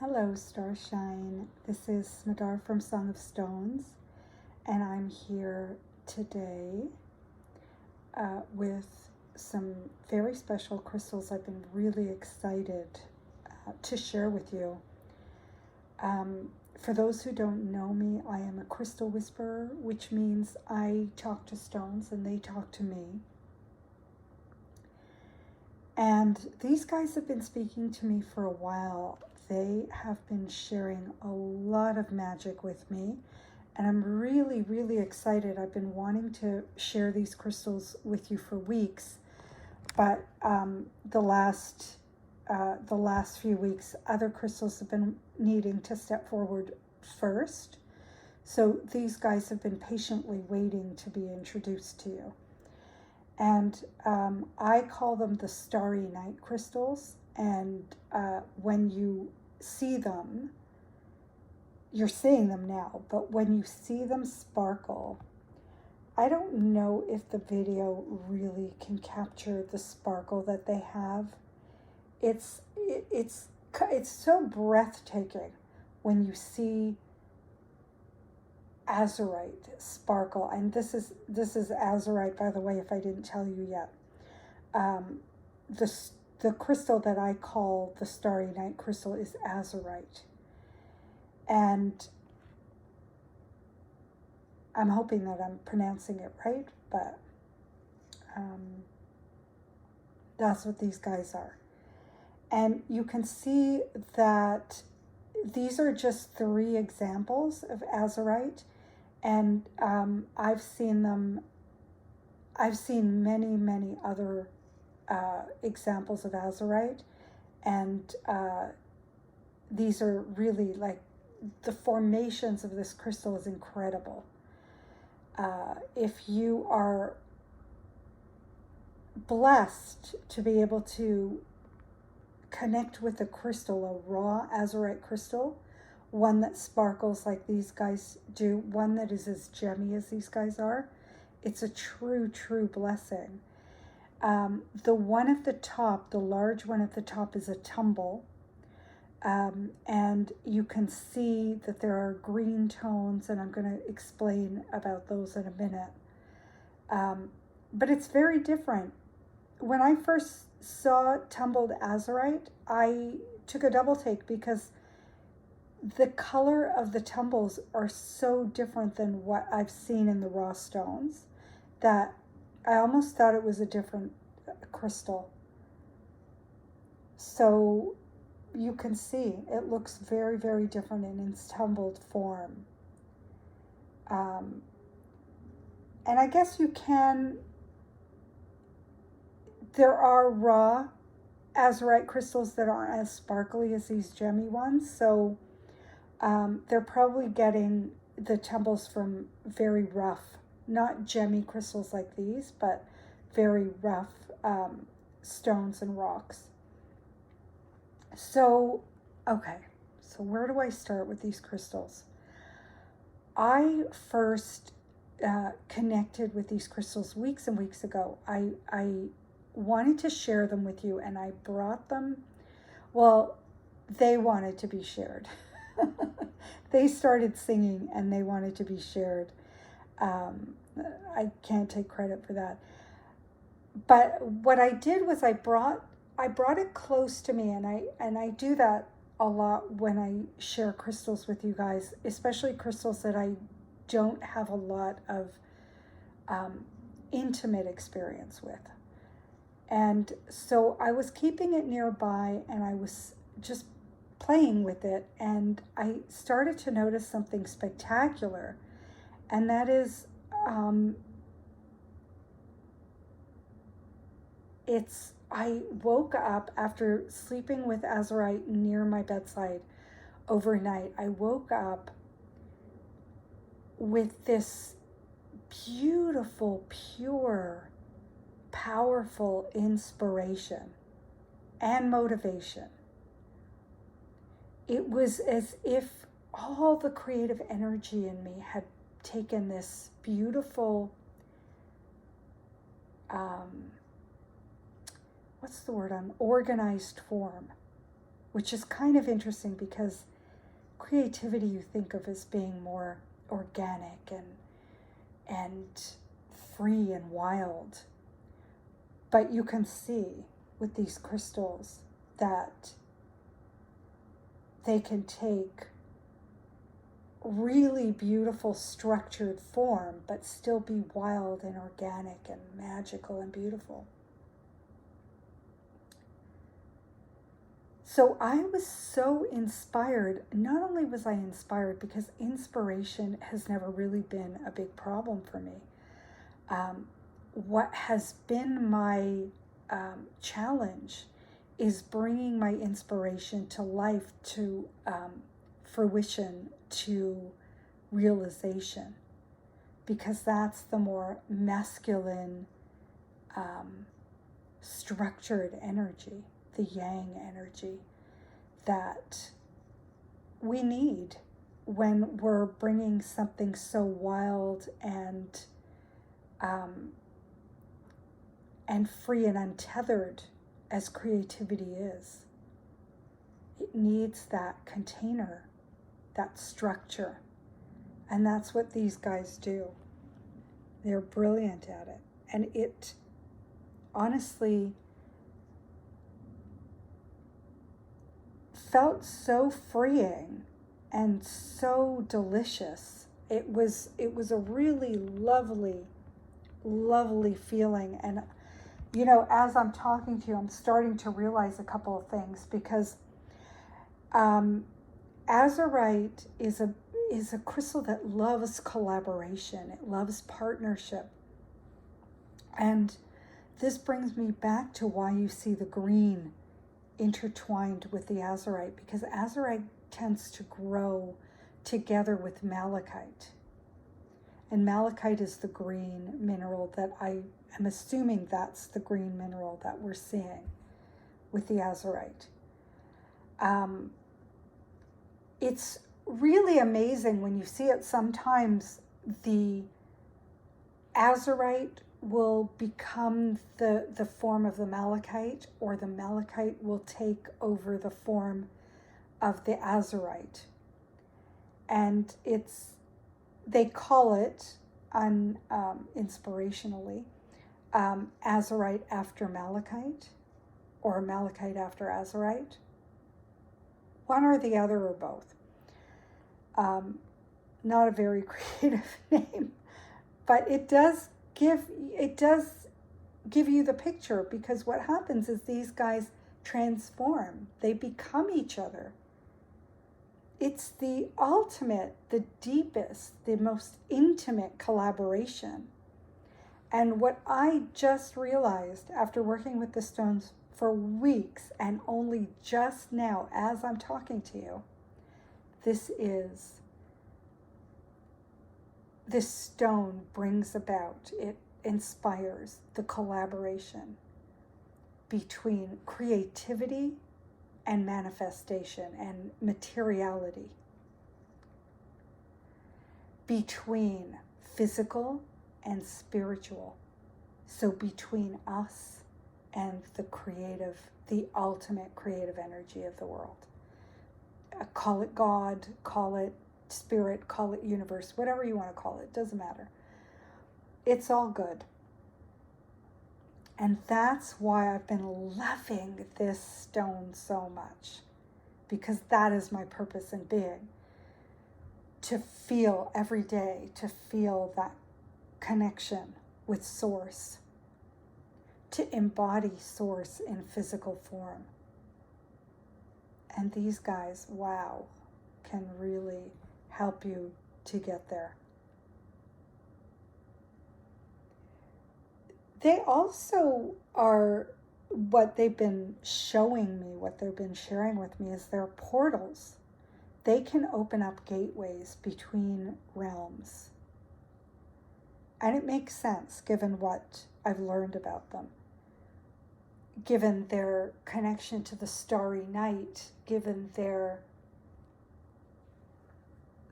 Hello, Starshine. This is Smadar from Song of Stones, and I'm here today with some very special crystals I've been really excited to share with you. For those who don't know me, I am a crystal whisperer, which means I talk to stones and they talk to me. And these guys have been speaking to me for a while. They have been sharing a lot of magic with me, and I'm really, really excited. I've been wanting to share these crystals with you for weeks, but the last few weeks, other crystals have been needing to step forward first. So these guys have been patiently waiting to be introduced to you. And I call them the Starry Night Crystals. And when you see them, you're seeing them now, but when you see them sparkle, I don't know if the video really can capture the sparkle that they have. It's so breathtaking when you see azurite sparkle, and this is azurite, by the way, if I didn't tell you yet. The crystal that I call the Starry Night Crystal is azurite, and I'm hoping that I'm pronouncing it right, but that's what these guys are. And you can see that these are just 3 examples of azurite. And I've seen many other examples of azurite, and these are really, like, the formations of this crystal is incredible. If you are blessed to be able to connect with a crystal, a raw azurite crystal, one that sparkles like these guys do, one that is as gemmy as these guys are, it's a true blessing. The one at the top, the large one at the top, is a tumble. And you can see that there are green tones, and I'm going to explain about those in a minute. But it's very different. When I first saw tumbled azurite, I took a double take because the color of the tumbles are so different than what I've seen in the raw stones that I almost thought it was a different crystal. So you can see it looks very, very different in its tumbled form. And I guess you can, there are raw azurite crystals that aren't as sparkly as these gemmy ones, so they're probably getting the tumbles from very rough, not gemmy crystals like these, but very rough stones and rocks. So, okay, so where do I start with these crystals? I first connected with these crystals weeks and weeks ago. I wanted to share them with you, and I brought them, well, they wanted to be shared. They started singing and they wanted to be shared. I can't take credit for that. But what I did was I brought it close to me, and I do that a lot when I share crystals with you guys, especially crystals that I don't have a lot of intimate experience with. And so I was keeping it nearby, and I was just playing with it, and I started to notice something spectacular, and that is I woke up after sleeping with azurite near my bedside overnight. I woke up with this beautiful, pure, powerful inspiration and motivation. It was as if all the creative energy in me had taken this beautiful, organized form. which is kind of interesting because creativity you think of as being more organic and free and wild. But you can see with these crystals that they can take really beautiful structured form, but still be wild and organic and magical and beautiful. So I was so inspired. Not only was I inspired because inspiration has never really been a big problem for me. What has been my challenge is bringing my inspiration to life, to fruition, to realization, because that's the more masculine, structured energy, the yang energy that we need when we're bringing something so wild and free and untethered as creativity is. It needs that container, that structure. And that's what these guys do. They're brilliant at it. And it honestly felt so freeing and so delicious. It was a really lovely, lovely feeling. And you know, as I'm talking to you, I'm starting to realize a couple of things, because azurite is a crystal that loves collaboration. It loves partnership. And this brings me back to why you see the green intertwined with the azurite, because azurite tends to grow together with malachite. And malachite is the green mineral that I'm assuming that's the green mineral that we're seeing with the azurite. It's really amazing when you see it. Sometimes the azurite will become the form of the malachite, or the malachite will take over the form of the azurite. And they call it, inspirationally, azurite after malachite, or malachite after azurite. One or the other, or both. Not a very creative name, but it does give you the picture, because what happens is these guys transform. They become each other. It's the ultimate, the deepest, the most intimate collaboration. And what I just realized after working with the stones for weeks, and only just now as I'm talking to you, this stone brings about, it inspires the collaboration between creativity and manifestation and materiality, between physical and spiritual. So between us and the ultimate creative energy of the world. Call it God, call it spirit, call it universe, whatever you want to call it, doesn't matter. It's all good. And that's why I've been loving this stone so much, because that is my purpose in being. To feel every day, to feel that connection with Source, to embody Source in physical form. And these guys, wow, can really help you to get there. They also are, what they've been showing me, what they've been sharing with me, is their portals. They can open up gateways between realms. And it makes sense given what I've learned about them. Given their connection to the Starry Night, given their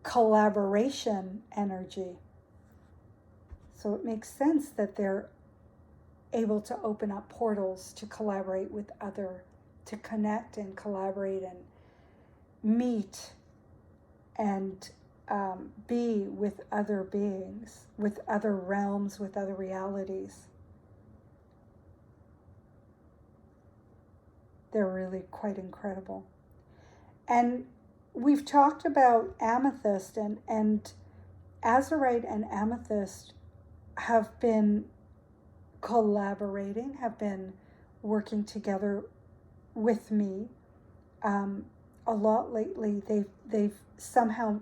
collaboration energy. So it makes sense that they're able to open up portals to collaborate with other to connect and collaborate and meet and be with other beings, with other realms, with other realities. They're really quite incredible. And we've talked about amethyst, and azurite and amethyst have been collaborating, have been working together with me a lot lately. They've somehow,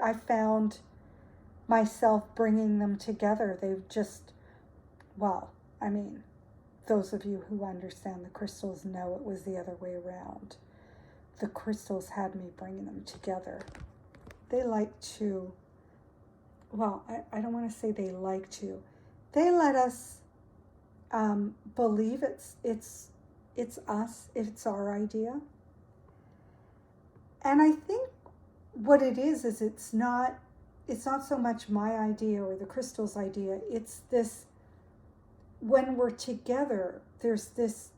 I found myself bringing them together. They've just, well, I mean, those of you who understand the crystals know it was the other way around. The crystals had me bringing them together. They like to, well, I don't want to say they like to. They let us believe it's us, it's our idea. And I think what it is it's not so much my idea or the crystal's idea. It's this, when we're together, there's this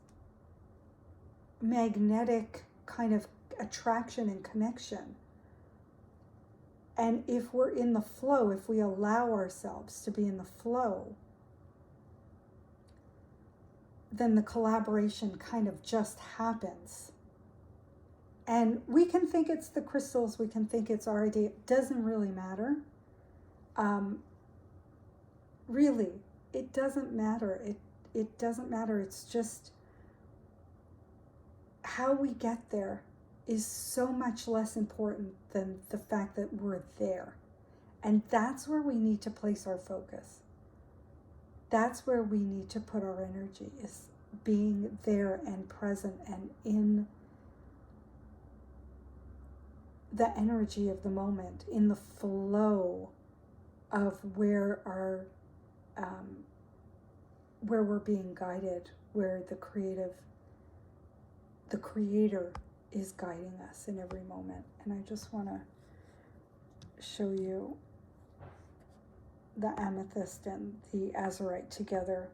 magnetic kind of attraction and connection. And if we're in the flow, if we allow ourselves to be in the flow, then the collaboration kind of just happens. And we can think it's the crystals, we can think it's our idea. It doesn't really matter. Really, it doesn't matter. It doesn't matter. It's just how we get there is so much less important than the fact that we're there. And that's where we need to place our focus. That's where we need to put our energy, is being there and present and in the energy of the moment, in the flow of where we're being guided, where the creator is guiding us in every moment. And I just want to show you the amethyst and the azurite together,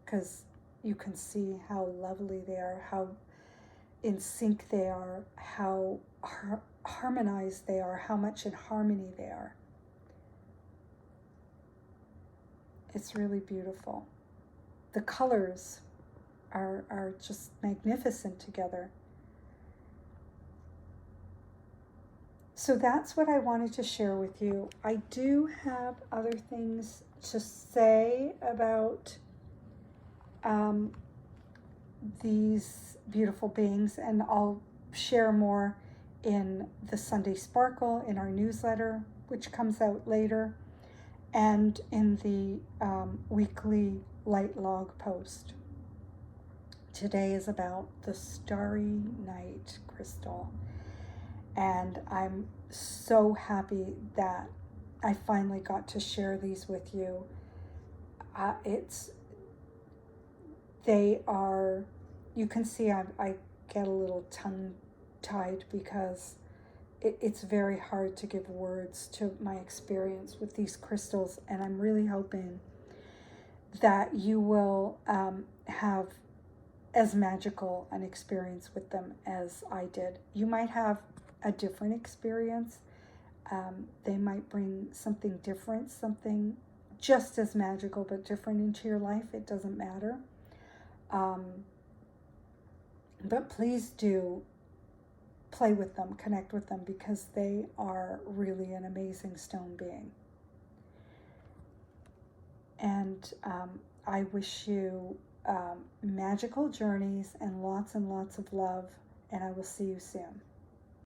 because you can see how lovely they are, how in sync they are, how harmonized they are, how much in harmony they are. It's really beautiful. The colors are just magnificent together. So that's what I wanted to share with you. I do have other things to say about these beautiful beings, and I'll share more in the Sunday Sparkle, in our newsletter, which comes out later, and in the weekly light log post. Today is about the Starry Night Crystal, and I'm so happy that I finally got to share these with you. They are, you can see I get a little tongue-tied because it's very hard to give words to my experience with these crystals, and I'm really hoping that you will have as magical an experience with them as I did. You might have a different experience. They might bring something different, something just as magical but different into your life. It doesn't matter. But please do play with them, connect with them, because they are really an amazing stone being. And I wish you magical journeys and lots of love, and I will see you soon.